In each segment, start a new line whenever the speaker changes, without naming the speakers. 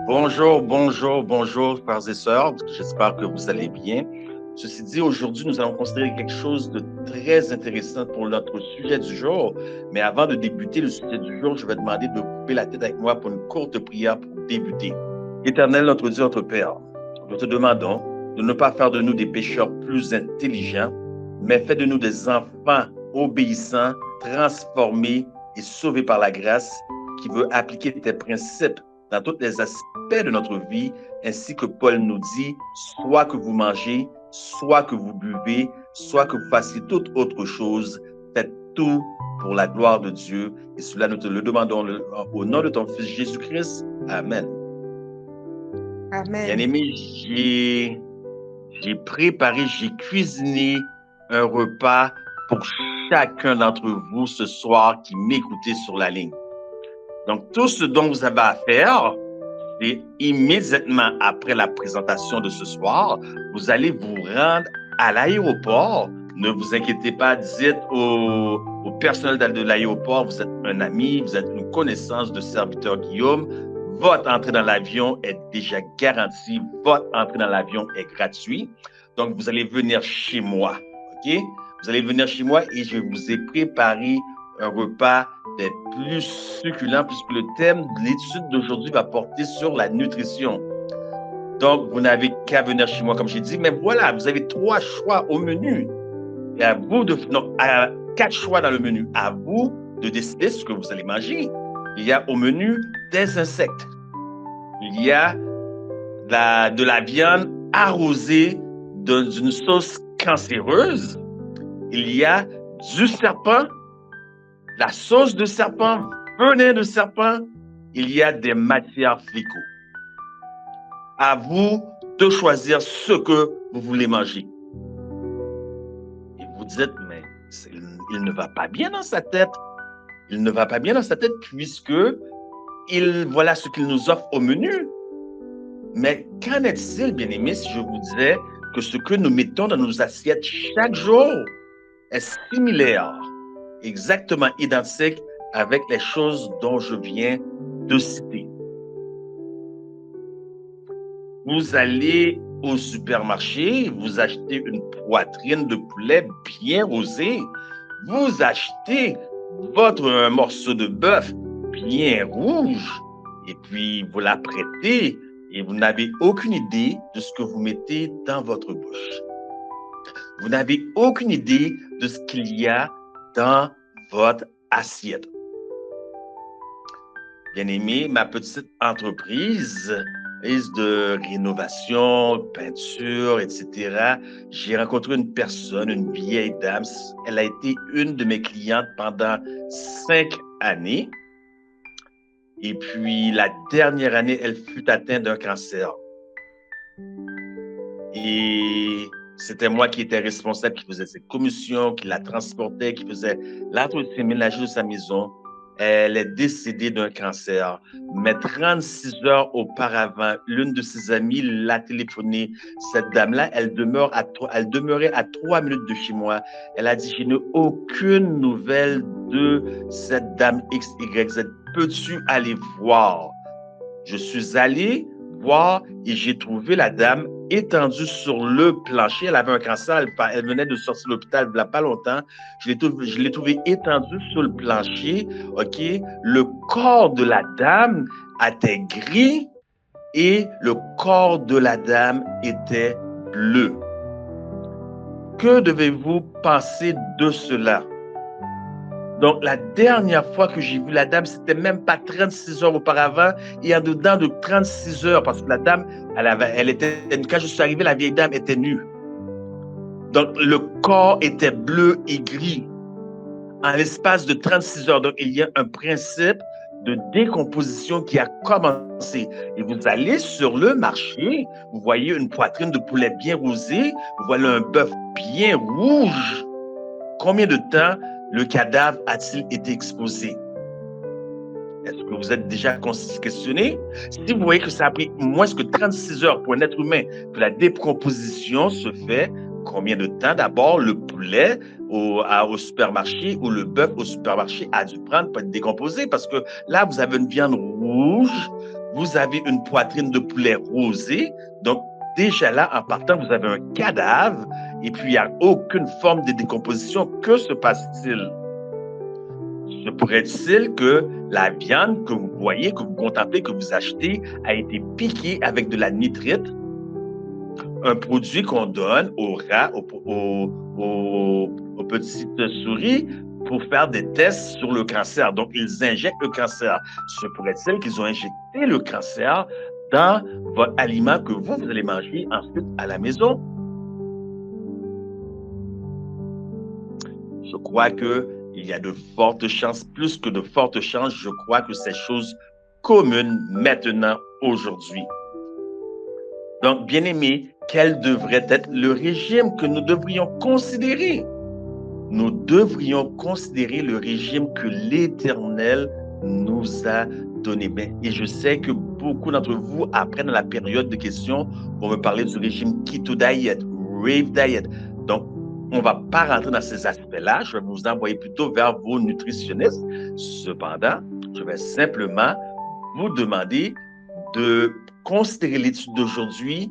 Bonjour, bonjour, bonjour, frères et sœurs. J'espère que vous allez bien. Ceci dit, aujourd'hui, nous allons considérer quelque chose de très intéressant pour notre sujet du jour. Mais avant de débuter le sujet du jour, je vais demander de couper la tête avec moi pour une courte prière pour débuter. Éternel, notre Dieu, notre Père, nous te demandons de ne pas faire de nous des pécheurs plus intelligents, mais fais de nous des enfants obéissants, transformés et sauvés par la grâce qui veut appliquer tes principes dans tous les aspects de notre vie, ainsi que Paul nous dit, soit que vous mangez, soit que vous buvez, soit que vous fassiez toute autre chose, faites tout pour la gloire de Dieu. Et cela, nous te le demandons au nom de ton Fils Jésus-Christ. Amen.
Amen.
Bien-aimés, j'ai préparé, j'ai cuisiné un repas pour chacun d'entre vous ce soir qui m'écoutez sur la ligne. Donc, tout ce dont vous avez à faire, c'est immédiatement après la présentation de ce soir, vous allez vous rendre à l'aéroport. Ne vous inquiétez pas, dites au personnel de l'aéroport, vous êtes un ami, vous êtes une connaissance de serviteur Guillaume. Votre entrée dans l'avion est déjà garantie. Votre entrée dans l'avion est gratuite. Donc, vous allez venir chez moi, OK? Vous allez venir chez moi et je vous ai préparé un repas des plus succulents puisque le thème de l'étude d'aujourd'hui va porter sur la nutrition. Donc, vous n'avez qu'à venir chez moi, comme j'ai dit. Mais voilà, vous avez 3 choix au menu. Et à vous de... Non, 4 choix dans le menu. À vous de décider ce que vous allez manger. Il y a au menu des insectes. Il y a de la viande arrosée d'une sauce cancéreuse. Il y a du serpent, la sauce de serpent, venin de serpent. Il y a des matières fécaux. À vous de choisir ce que vous voulez manger. Et vous dites, mais il ne va pas bien dans sa tête. Il ne va pas bien dans sa tête puisque voilà ce qu'il nous offre au menu. Mais qu'en est-il, bien-aimés, si je vous disais que ce que nous mettons dans nos assiettes chaque jour est similaire, exactement identique avec les choses dont je viens de citer. Vous allez au supermarché, vous achetez une poitrine de poulet bien rosée, vous achetez votre morceau de bœuf bien rouge, et puis vous l'apprêtez et vous n'avez aucune idée de ce que vous mettez dans votre bouche. Vous n'avez aucune idée de ce qu'il y a dans votre assiette. Bien-aimé, ma petite entreprise de rénovation, peinture, etc. J'ai rencontré une personne, une vieille dame. Elle a été une de mes clientes pendant 5 années. Et puis, la dernière année, elle fut atteinte d'un cancer. Et c'était moi qui étais responsable, qui faisait ses commissions, qui la transportait, qui faisait l'entretien ménager de sa maison. Elle est décédée d'un cancer. Mais 36 heures auparavant, l'une de ses amies l'a téléphoné. Cette dame-là, elle demeurait à 3 minutes de chez moi. Elle a dit, je n'ai aucune nouvelle de cette dame XYZ. Peux-tu aller voir? Je suis allé voir et j'ai trouvé la dame étendue sur le plancher. Elle avait un cancer, elle venait de sortir de l'hôpital il n'y a pas longtemps. Je l'ai trouvée étendue sur le plancher. OK? Le corps de la dame était gris et le corps de la dame était bleu. Que devez-vous penser de cela? Donc, la dernière fois que j'ai vu la dame, c'était même pas 36 heures auparavant, et en dedans de 36 heures, parce que la dame, quand je suis arrivé, la vieille dame était nue. Donc, le corps était bleu et gris en l'espace de 36 heures. Donc, il y a un principe de décomposition qui a commencé. Et vous allez sur le marché, vous voyez une poitrine de poulet bien rosée, vous voyez un bœuf bien rouge. Combien de temps le cadavre a-t-il été exposé? Est-ce que vous êtes déjà questionné? Si vous voyez que ça a pris moins que 36 heures pour un être humain que la décomposition se fait, combien de temps d'abord le poulet au supermarché ou le bœuf au supermarché a dû prendre pour être décomposé? Parce que là, vous avez une viande rouge, vous avez une poitrine de poulet rosée. Donc, déjà là, en partant, vous avez un cadavre et puis il n'y a aucune forme de décomposition. Que se passe-t-il? Se pourrait-il que la viande que vous voyez, que vous contemplez, que vous achetez, a été piquée avec de la nitrite, un produit qu'on donne aux rats, aux petites souris pour faire des tests sur le cancer. Donc, ils injectent le cancer. Se pourrait-il qu'ils ont injecté le cancer dans votre aliment que vous allez manger ensuite à la maison? Je crois qu'il y a de fortes chances, plus que de fortes chances, je crois que c'est chose commune maintenant, aujourd'hui. Donc, bien-aimés, quel devrait être le régime que nous devrions considérer? Nous devrions considérer le régime que l'Éternel nous a donné. Et je sais que beaucoup d'entre vous, après dans la période de questions, vont me parler du régime Keto Diet, Rave Diet. Donc, on ne va pas rentrer dans ces aspects-là. Je vais vous envoyer plutôt vers vos nutritionnistes. Cependant, je vais simplement vous demander de considérer l'étude d'aujourd'hui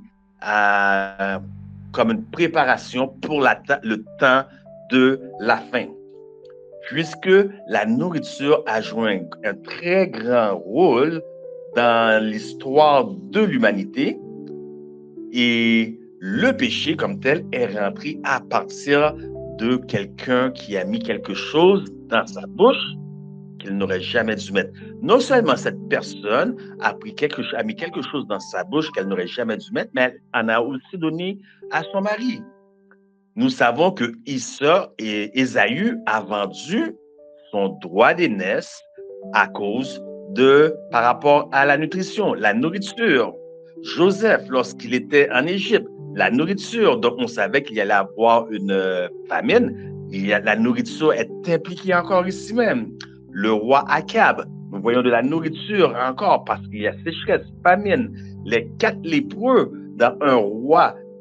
comme une préparation pour le temps de la fin. Puisque la nourriture a joué un très grand rôle dans l'histoire de l'humanité et le péché comme tel est rentré à partir de quelqu'un qui a mis quelque chose dans sa bouche qu'il n'aurait jamais dû mettre. Non seulement cette personne a mis quelque chose dans sa bouche qu'elle n'aurait jamais dû mettre, mais elle en a aussi donné à son mari. Nous savons que Ésaü a vendu son droit d'aînesse par rapport à la nutrition, la nourriture. Joseph, lorsqu'il était en Égypte, la nourriture, donc on savait qu'il y allait avoir une famine, la nourriture est impliquée encore ici même. Le roi Akab, nous voyons de la nourriture encore parce qu'il y a sécheresse, famine. Les 4 lépreux dans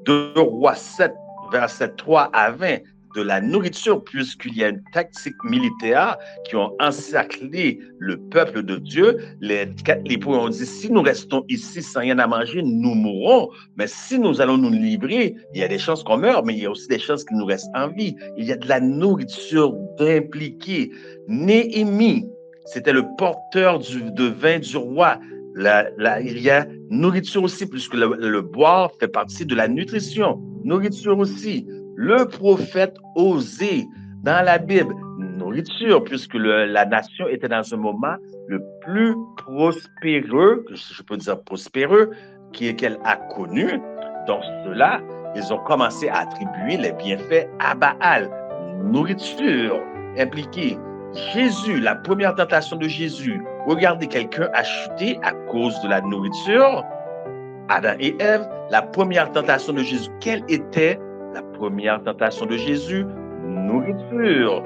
2 Rois 7, verset 3 à 20, de la nourriture, puisqu'il y a une tactique militaire qui ont encerclé le peuple de Dieu. Les 4 lépreux ont dit, si nous restons ici sans rien à manger, nous mourrons. Mais si nous allons nous livrer, il y a des chances qu'on meure, mais il y a aussi des chances qu'il nous reste en vie. Il y a de la nourriture d'impliquer. Néhémie, c'était le porteur de vin du roi. Il y a nourriture aussi, puisque le boire fait partie de la nutrition. Nourriture aussi. Le prophète Osée, dans la Bible, nourriture, puisque la nation était dans un moment le plus prospéreux, je peux dire prospéreux, qu'elle a connu. Donc, ceux-là, ils ont commencé à attribuer les bienfaits à Baal. Nourriture impliquée. Jésus, la première tentation de Jésus, regardez, quelqu'un a chuté à cause de la nourriture. Adam et Ève, la première tentation de Jésus, quelle était la première tentation de Jésus? Nourriture.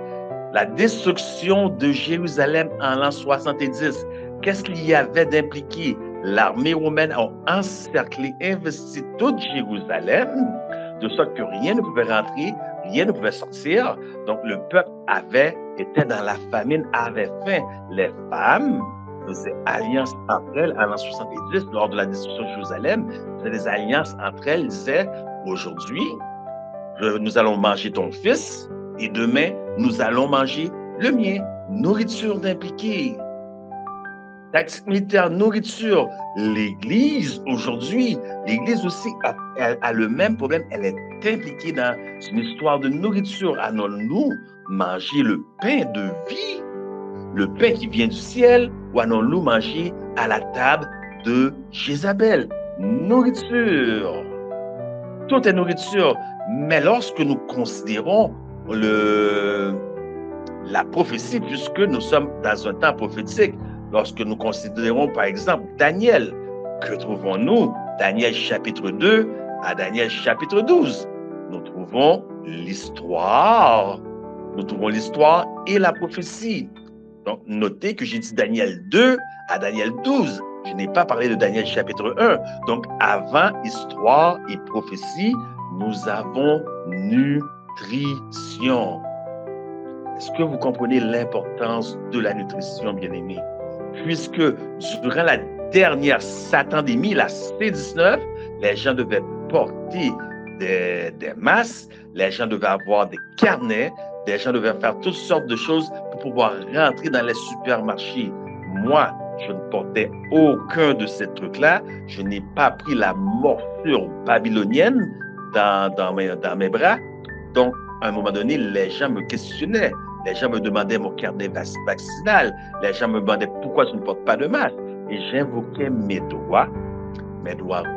La destruction de Jérusalem en l'an 70, qu'est-ce qu'il y avait d'impliqué? L'armée romaine a encerclé, investi toute Jérusalem, de sorte que rien ne pouvait rentrer, rien ne pouvait sortir. Donc, le peuple était dans la famine, avait faim. Les femmes faisaient alliance entre elles en l'an 70, lors de la destruction de Jérusalem, faisaient des alliances entre elles, disaient, aujourd'hui, nous allons manger ton fils et demain, nous allons manger le mien. Nourriture d'impliquer. Tactique militaire, nourriture. L'Église, aujourd'hui, l'Église aussi a le même problème. Elle est impliquée dans une histoire de nourriture. Allons-nous manger le pain de vie, le pain qui vient du ciel, ou allons-nous manger à la table de Jézabel? Nourriture. Tout est nourriture. Mais lorsque nous considérons la prophétie, puisque nous sommes dans un temps prophétique, lorsque nous considérons par exemple Daniel, que trouvons-nous? Daniel chapitre 2 à Daniel chapitre 12. Nous trouvons l'histoire et la prophétie. Donc, notez que j'ai dit Daniel 2 à Daniel 12. Je n'ai pas parlé de Daniel chapitre 1. Donc, avant histoire et prophétie, nous avons nutrition. Est-ce que vous comprenez l'importance de la nutrition, bien-aimés? Puisque durant dernière satandémie, la C-19, les gens devaient porter des masques, les gens devaient avoir des carnets, les gens devaient faire toutes sortes de choses pour pouvoir rentrer dans les supermarchés. Moi, je ne portais aucun de ces trucs-là. Je n'ai pas pris la morsure babylonienne dans mes bras. Donc, à un moment donné, les gens me questionnaient. Les gens me demandaient mon carnet vaccinal. Les gens me demandaient pourquoi je ne porte pas de masque. Et j'invoquais mes droits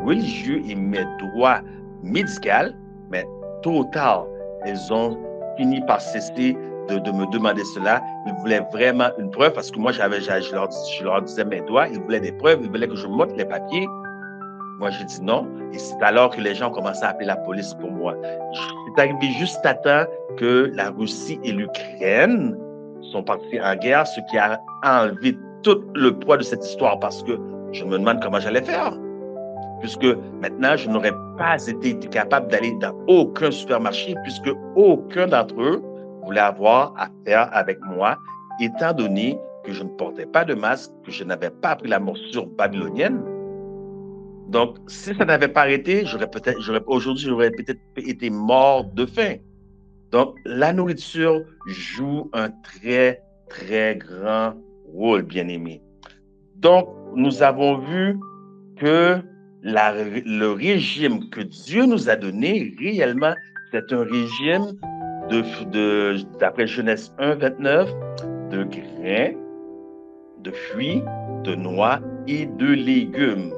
religieux et mes droits médicaux. Mais total, ils ont fini par cesser de me demander cela. Ils voulaient vraiment une preuve parce que moi, je leur disais mes droits. Ils voulaient des preuves. Ils voulaient que je montre les papiers. Moi, j'ai dit non. Et c'est alors que les gens ont commencé à appeler la police pour moi. C'est arrivé juste à temps que la Russie et l'Ukraine sont partis en guerre, ce qui a enlevé tout le poids de cette histoire parce que je me demande comment j'allais faire. Puisque maintenant, je n'aurais pas été capable d'aller dans aucun supermarché puisque aucun d'entre eux voulait avoir affaire avec moi, étant donné que je ne portais pas de masque, que je n'avais pas pris la morsure babylonienne. Donc, si ça n'avait pas arrêté, aujourd'hui, j'aurais peut-être été mort de faim. Donc, la nourriture joue un très, très grand rôle, bien-aimé. Donc, nous avons vu que le régime que Dieu nous a donné, réellement, c'est un régime d'après Genèse 1, 29, de grains, de fruits, de noix et de légumes.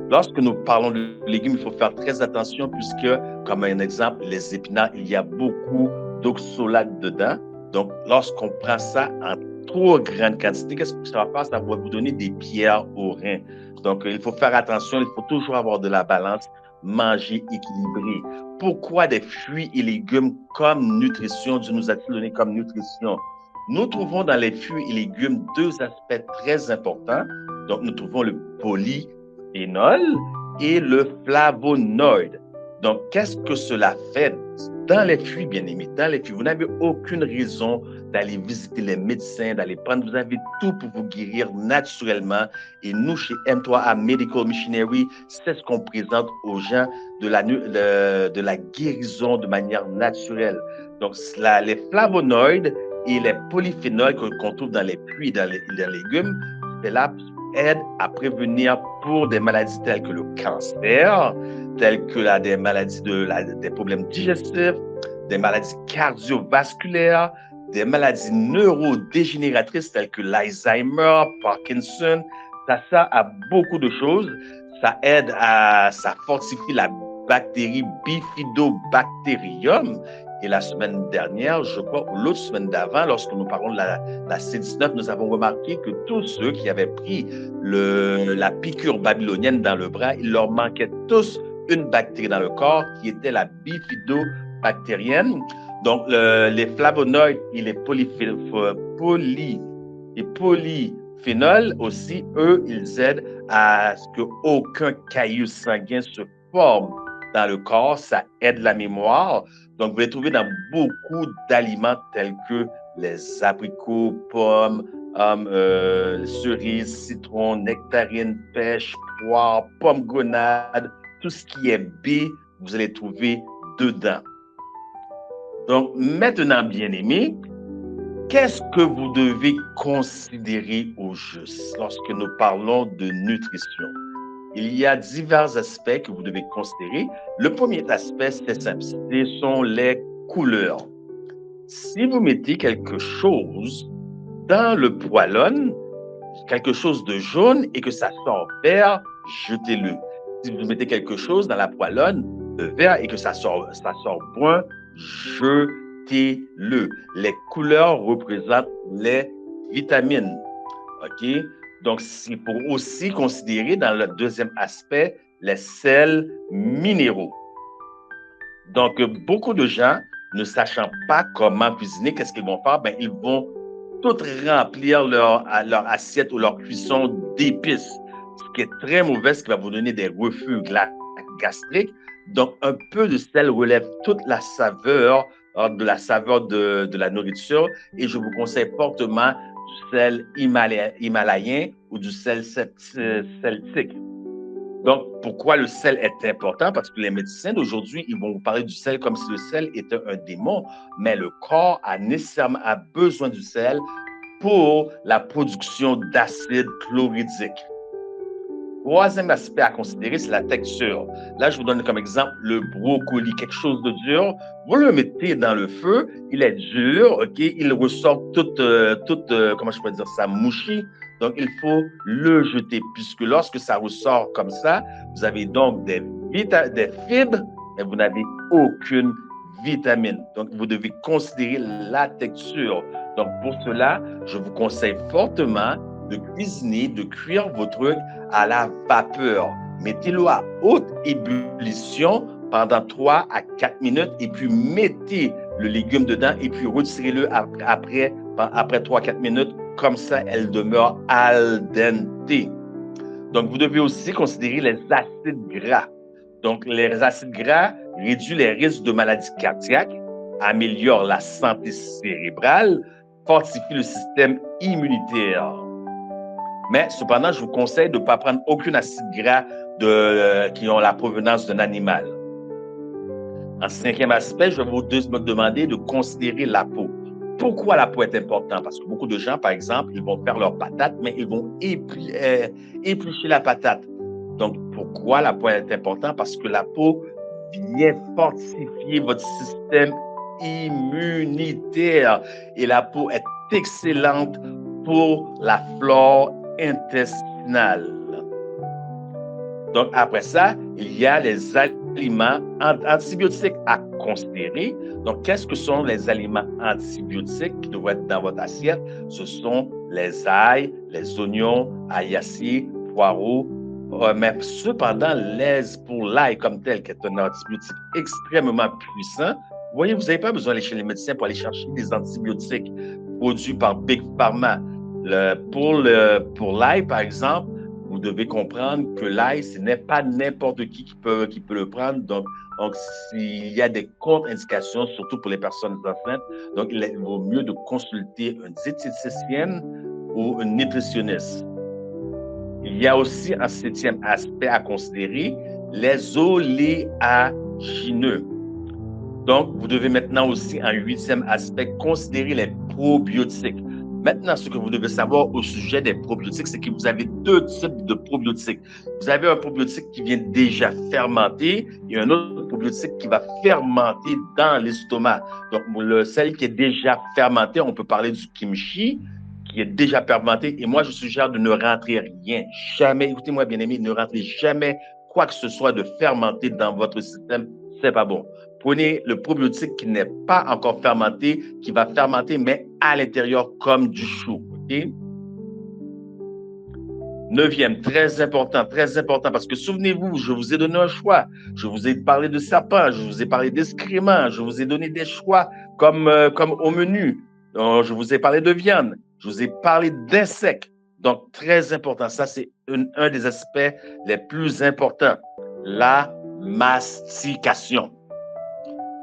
Lorsque nous parlons de légumes, il faut faire très attention puisque, comme un exemple, les épinards, il y a beaucoup d'oxalate dedans. Donc, lorsqu'on prend ça en trop grande quantité, qu'est-ce que ça va faire? Ça va vous donner des pierres aux reins. Donc, il faut faire attention, il faut toujours avoir de la balance, manger équilibré. Pourquoi des fruits et légumes comme nutrition? Dieu nous a-t-il donné comme nutrition? Nous trouvons dans les fruits et légumes deux aspects très importants. Donc, nous trouvons le polyphénol et le flavonoïde. Donc, qu'est-ce que cela fait dans les fruits, bien-aimés? Dans les fruits, vous n'avez aucune raison d'aller visiter les médecins, d'aller prendre, vous avez tout pour vous guérir naturellement. Et nous, chez M3A Medical Missionary, c'est ce qu'on présente aux gens de la guérison de manière naturelle. Donc, les flavonoïdes et les polyphénols qu'on trouve dans les fruits et dans les légumes, cela aide à prévenir pour des maladies telles que le cancer, telles que des maladies des problèmes digestifs, des maladies cardiovasculaires, des maladies neurodégénératrices telles que l'Alzheimer, Parkinson. Ça a beaucoup de choses. Ça fortifie la bactérie Bifidobacterium. Et la semaine dernière, je crois, ou l'autre semaine d'avant, lorsque nous parlons de la C-19, nous avons remarqué que tous ceux qui avaient pris la piqûre babylonienne dans le bras, il leur manquait tous une bactérie dans le corps qui était la bifidobactérienne. Donc, les flavonoïdes et les polyphénols aussi, eux, ils aident à ce qu'aucun caillou sanguin se forme dans le corps. Ça aide la mémoire. Donc, vous les trouvez dans beaucoup d'aliments tels que les abricots, pommes, cerises, citrons, nectarines, pêches, poires, pommes grenades, tout ce qui est baie, vous allez trouver dedans. Donc, maintenant, bien-aimés, qu'est-ce que vous devez considérer au juste lorsque nous parlons de nutrition? Il y a divers aspects que vous devez considérer. Le premier aspect, c'est simple, ce sont les couleurs. Si vous mettez quelque chose dans le poêlon, quelque chose de jaune et que ça sort vert, jetez-le. Si vous mettez quelque chose dans la poêlonne de vert et que ça sort brun, jetez-le. Les couleurs représentent les vitamines. OK? Donc, il faut aussi considérer dans le deuxième aspect les sels minéraux. Donc, beaucoup de gens, ne sachant pas comment cuisiner, qu'est-ce qu'ils vont faire? Ben, ils vont tout remplir leur assiette ou leur cuisson d'épices, ce qui est très mauvais, ce qui va vous donner des reflux gastriques. Donc, un peu de sel relève toute la saveur de la nourriture et je vous conseille fortement du sel himalayen ou du sel celtique. Donc, pourquoi le sel est important? Parce que les médecins d'aujourd'hui, ils vont vous parler du sel comme si le sel était un démon, mais le corps a nécessairement besoin du sel pour la production d'acide chlorhydrique. Troisième aspect à considérer, c'est la texture. Là, je vous donne comme exemple le brocoli, quelque chose de dur. Vous le mettez dans le feu, il est dur, ok, il ressort comment je peux dire ça, mouchi. Donc, il faut le jeter, puisque lorsque ça ressort comme ça, vous avez donc des fibres, mais vous n'avez aucune vitamine. Donc, vous devez considérer la texture. Donc, pour cela, je vous conseille fortement de cuisiner, de cuire vos trucs à la vapeur. Mettez-le à haute ébullition pendant 3 à 4 minutes et puis mettez le légume dedans et puis retirez-le après 3 à 4 minutes. Comme ça, elle demeure al dente. Donc, vous devez aussi considérer les acides gras. Donc, les acides gras réduisent les risques de maladies cardiaques, améliorent la santé cérébrale, fortifient le système immunitaire. Mais cependant, je vous conseille de ne pas prendre aucun acide gras qui ont la provenance d'un animal. En cinquième aspect, je vais vous demander de considérer la peau. Pourquoi la peau est importante? Parce que beaucoup de gens, par exemple, ils vont faire leur patate, mais ils vont éplucher la patate. Donc, pourquoi la peau est importante? Parce que la peau vient fortifier votre système immunitaire. Et la peau est excellente pour la flore intestinale. Donc, après ça, il y a les aliments antibiotiques à considérer. Donc, qu'est-ce que sont les aliments antibiotiques qui devraient être dans votre assiette? Ce sont les ail, les oignons, aillaciers, poireaux. Mais cependant, pour l'ail comme tel, qui est un antibiotique extrêmement puissant, vous voyez, vous n'avez pas besoin d'aller chez les médecins pour aller chercher des antibiotiques produits par Big Pharma. Pour l'ail, par exemple, vous devez comprendre que l'ail, ce n'est pas n'importe qui peut le prendre. Donc, s'il y a des contre-indications, surtout pour les personnes enceintes, donc il vaut mieux de consulter une diététicienne ou une nutritionniste. Il y a aussi un septième aspect à considérer, les oléagineux. Donc, vous devez maintenant aussi, en huitième aspect, considérer les probiotiques. Maintenant, ce que vous devez savoir au sujet des probiotiques, c'est que vous avez deux types de probiotiques. Vous avez un probiotique qui vient déjà fermenter et un autre probiotique qui va fermenter dans l'estomac. Donc, celle qui est déjà fermentée, on peut parler du kimchi, qui est déjà fermenté. Et moi, je suggère de ne rentrer rien, jamais, écoutez-moi bien aimé, ne rentrez jamais quoi que ce soit de fermenté dans votre système, c'est pas bon. Prenez le probiotique qui n'est pas encore fermenté, qui va fermenter, mais à l'intérieur comme du chou. OK? Neuvième, très important, parce que souvenez-vous, je vous ai donné un choix. Je vous ai parlé de sapin, je vous ai parlé d'excréments, je vous ai donné des choix comme au menu. Je vous ai parlé de viande, je vous ai parlé d'insectes. Donc, très important, ça c'est un des aspects les plus importants, la mastication.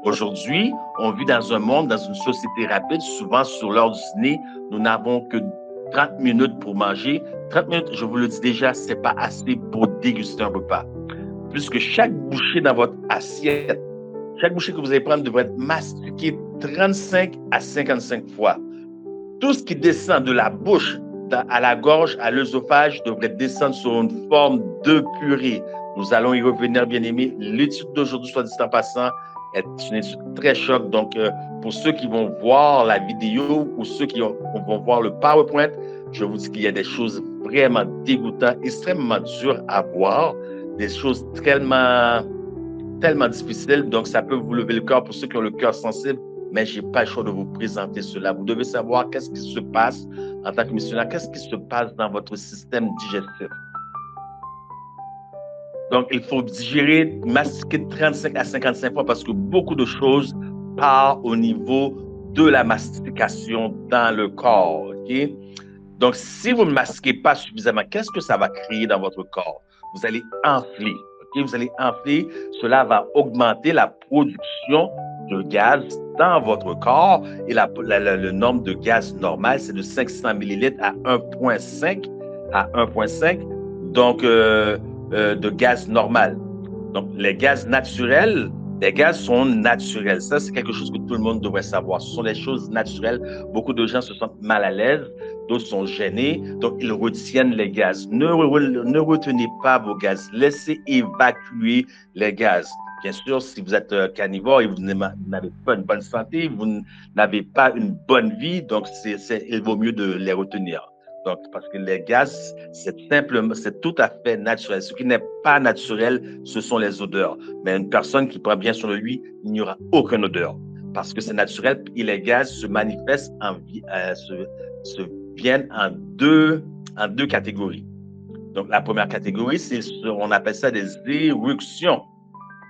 Aujourd'hui, on vit dans un monde, dans une société rapide. Souvent, sur l'heure du dîner, nous n'avons que 30 minutes pour manger. 30 minutes, je vous le dis déjà, ce n'est pas assez pour déguster un repas. Puisque chaque bouchée dans votre assiette, chaque bouchée que vous allez prendre devrait être mastiquée 35 à 55 fois. Tout ce qui descend de la bouche à la gorge, à l'œsophage, devrait descendre sur une forme de purée. Nous allons y revenir, bien aimés. L'étude d'aujourd'hui, soit dit en passant, est une étude très choc. Donc, pour ceux qui vont voir la vidéo ou ceux qui vont voir le PowerPoint, je vous dis qu'il y a des choses vraiment dégoûtantes, extrêmement dures à voir, des choses tellement difficiles. Donc, ça peut vous lever le cœur pour ceux qui ont le cœur sensible, mais je n'ai pas le choix de vous présenter cela. Vous devez savoir qu'est-ce qui se passe en tant que missionnaire, qu'est-ce qui se passe dans votre système digestif. Donc, il faut digérer, mastiquer 35 à 55 fois parce que beaucoup de choses partent au niveau de la mastication dans le corps. Okay? Donc, si vous ne masquez pas suffisamment, qu'est-ce que ça va créer dans votre corps? Vous allez enfler. Okay? Vous allez enfler. Cela va augmenter la production de gaz dans votre corps et le nombre de gaz normal, c'est de 500 millilitres à 1,5 donc de gaz normal. Donc, les gaz naturels, les gaz sont naturels. Ça, c'est quelque chose que tout le monde devrait savoir. Ce sont des choses naturelles. Beaucoup de gens se sentent mal à l'aise, d'autres sont gênés, donc ils retiennent les gaz. Ne retenez pas vos gaz. Laissez évacuer les gaz. Bien sûr, si vous êtes carnivore et vous n'avez pas une bonne santé, vous n'avez pas une bonne vie, donc il vaut mieux de les retenir. Donc, parce que les gaz, c'est tout à fait naturel. Ce qui n'est pas naturel, ce sont les odeurs. Mais une personne qui prend bien soin de lui, il n'y aura aucune odeur. Parce que c'est naturel et les gaz se manifestent, viennent en deux catégories. Donc, la première catégorie, on appelle ça des éruptions.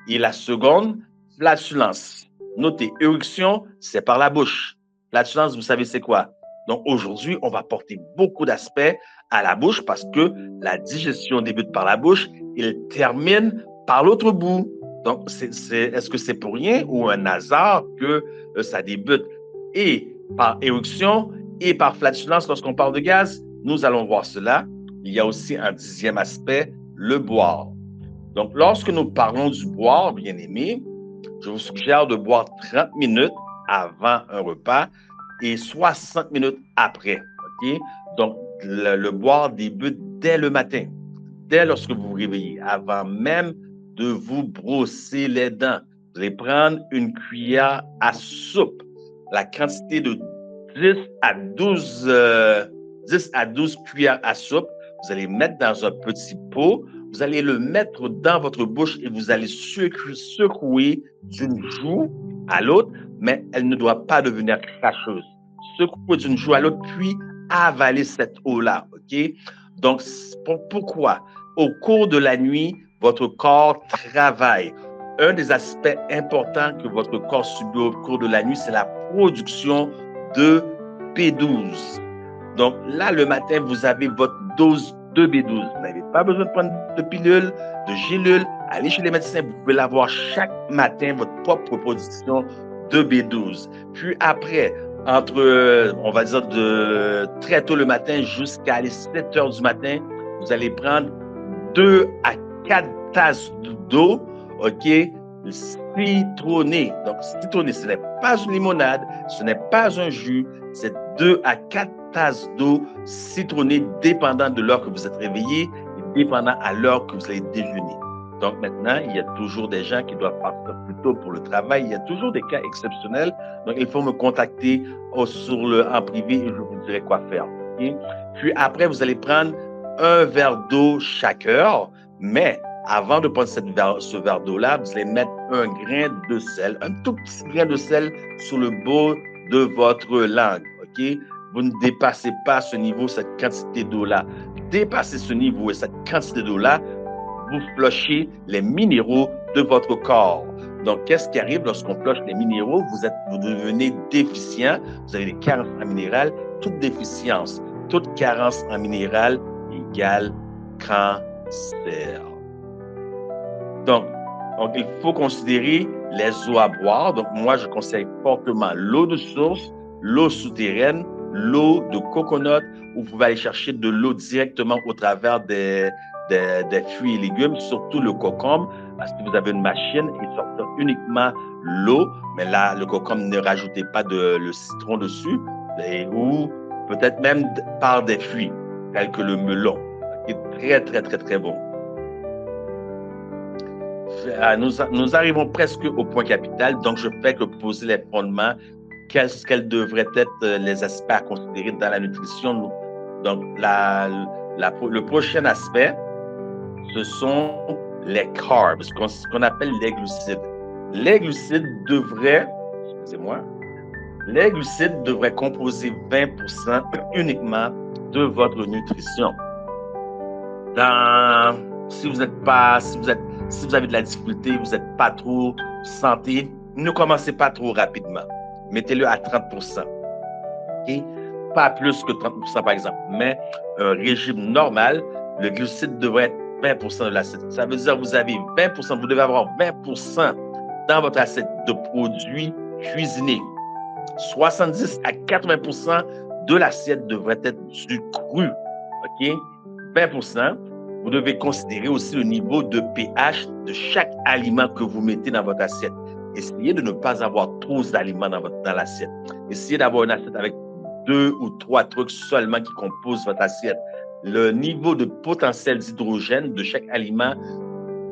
Et la seconde, flatulence. Notez, éruption, c'est par la bouche. Flatulence, vous savez c'est quoi? Donc, aujourd'hui, on va porter beaucoup d'aspects à la bouche parce que la digestion débute par la bouche et elle termine par l'autre bout. Donc, est-ce que c'est pour rien ou un hasard que ça débute et par éruption et par flatulence lorsqu'on parle de gaz? Nous allons voir cela. Il y a aussi un 10e aspect, le boire. Donc, lorsque nous parlons du boire, bien aimé, je vous suggère de boire 30 minutes avant un repas et 60 minutes après. Okay? Donc, le boire débute dès le matin, dès lorsque vous vous réveillez, avant même de vous brosser les dents. Vous allez prendre une cuillère à soupe, la quantité de 10 à 12 cuillères à soupe. Vous allez mettre dans un petit pot, vous allez le mettre dans votre bouche et vous allez secouer d'une joue à l'autre, mais elle ne doit pas devenir cracheuse. Secouer d'une joue à l'autre, puis avaler cette eau-là, OK? Donc, pourquoi? Au cours de la nuit, votre corps travaille. Un des aspects importants que votre corps subit au cours de la nuit, c'est la production de B12. Donc là, le matin, vous avez votre dose de B12. Vous n'avez pas besoin de prendre de pilules, de gélules. Allez chez les médecins, vous pouvez l'avoir chaque matin, votre propre production de B12. Puis après, entre, on va dire, de très tôt le matin jusqu'à les 7 heures du matin, vous allez prendre 2 à 4 tasses d'eau, OK, citronnée. Donc, citronnée, ce n'est pas une limonade, ce n'est pas un jus, c'est 2 à 4 tasses d'eau citronnée, dépendant de l'heure que vous êtes réveillé et dépendant à l'heure que vous allez déjeuner. Donc maintenant, il y a toujours des gens qui doivent partir plus tôt pour le travail. Il y a toujours des cas exceptionnels. Donc, il faut me contacter en privé et je vous dirai quoi faire. Okay? Puis après, vous allez prendre un verre d'eau chaque heure. Mais avant de prendre ce verre d'eau-là, vous allez mettre un grain de sel, un tout petit grain de sel sur le bout de votre langue. OK? Vous ne dépassez pas ce niveau, cette quantité d'eau-là. Dépassez ce niveau et cette quantité d'eau-là, vous flushez les minéraux de votre corps. Donc, qu'est-ce qui arrive lorsqu'on flush les minéraux? Vous devenez déficient, vous avez des carences en minéral. Toute déficience, toute carence en minéral égale cancer. Donc, il faut considérer les eaux à boire. Donc, moi, je conseille fortement l'eau de source, l'eau souterraine, l'eau de coconut, où vous pouvez aller chercher de l'eau directement au travers des fruits et légumes, surtout le concombre. Si vous avez une machine, il sortira uniquement l'eau, mais là, le concombre, ne rajoutez pas le citron dessus, ou peut-être même par des fruits, tels que le melon, qui est très, très, très, très bon. Nous arrivons presque au point capital, donc je fais que poser les fondements, quels devraient être les aspects à considérer dans la nutrition. Donc, le prochain aspect, ce sont les carbs, ce qu'on appelle les glucides. Les glucides devraient composer 20% uniquement de votre nutrition. Si vous avez de la difficulté, vous n'êtes pas trop santé, ne commencez pas trop rapidement. Mettez-le à 30%. Okay? Pas plus que 30% par exemple. Mais un régime normal, le glucide devrait être 20% de l'acide. Ça veut dire que vous avez 20%, vous devez avoir 20% dans votre assiette de produits cuisinés. 70 à 80% de l'assiette devrait être du cru. OK? 20%. Vous devez considérer aussi le niveau de pH de chaque aliment que vous mettez dans votre assiette. Essayez de ne pas avoir trop d'aliments dans l'assiette. Essayez d'avoir une assiette avec 2 ou 3 trucs seulement qui composent votre assiette. Le niveau de potentiel d'hydrogène de chaque aliment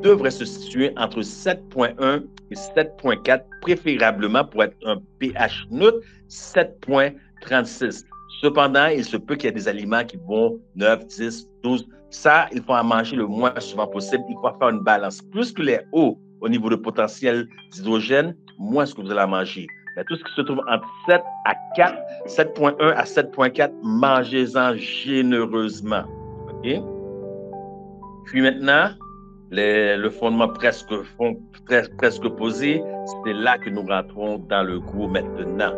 devrait se situer entre 7,1 et 7,4, préférablement pour être un pH neutre, 7,36. Cependant, il se peut qu'il y ait des aliments qui vont 9, 10, 12. Ça, il faut en manger le moins souvent possible. Il faut faire une balance. Plus que les hauts au niveau de potentiel d'hydrogène, moins ce que vous allez manger. Mais tout ce qui se trouve entre 7 à 4, 7,1 à 7,4, mangez-en généreusement. OK? Puis maintenant, le fondement presque posé, c'est là que nous rentrons dans le gros maintenant.